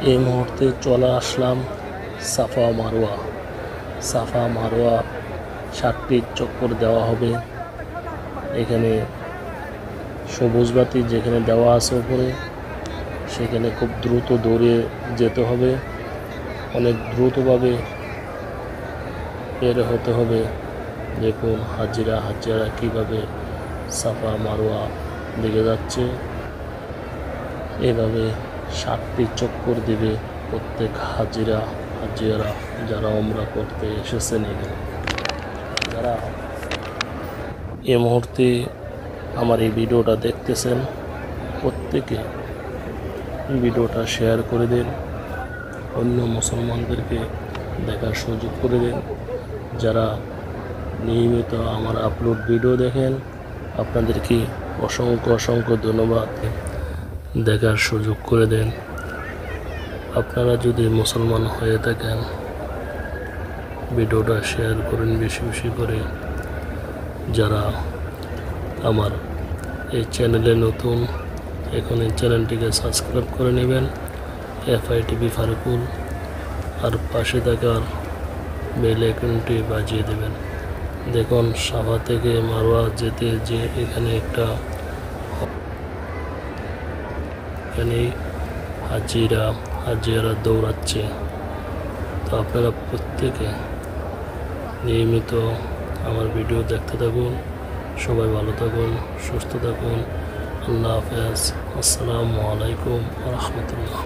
এই মুহূর্তে চলে আসলাম সাফা মারোয়া। সাফা মারোয়া 7টি চক্কর দেওয়া হবে। এখানে সবুজ বাতি যেখানে দেওয়া আছে উপরে, সেখানে খুব দ্রুত দৌড়ে যেতে হবে, অনেক দ্রুতভাবে বের হতে হবে। দেখুন হাজিরা কিভাবে সাফা মারোয়া দিকে যাচ্ছে। এভাবে 7টি চক্কর দিবে প্রত্যেক হাজিরা যারা উমরা করতে এসেছেন। এখানে যারা এই মুহূর্তে আমার এই ভিডিওটা দেখতেছেন, প্রত্যেকে ভিডিওটা শেয়ার করে দিন, অন্য মুসলমানদেরকে দেখার সুযোগ করে দিন। যারা নিয়মিত আমার আপলোড ভিডিও দেখেন, আপনাদেরকে অসংখ্য ধন্যবাদ। দেখার সুযোগ করে দেন। আপনারা যদি মুসলমান হয়ে থাকেন, ভিডিওটা শেয়ার করেন বেশি করে। যারা আমার এই চ্যানেলে নতুন, এখন এই চ্যানেলটিকে সাবস্ক্রাইব করে নেবেন, FITV ফারুকুল, আর পাশে থাকার বেল আইকনটি বাজিয়ে দেবেন। দেখুন সাফা থেকে মারোয়া যেতে যে এখানে হাজিরা দৌড়াচ্ছে। তো আপনারা প্রত্যেকে নিয়মিত আমার ভিডিও দেখতে থাকুন। সবাই ভালো থাকুন, সুস্থ থাকুন। আল্লাহ হাফেজ। আসসালামু আলাইকুম ওয়া রাহমাতুল্লাহ।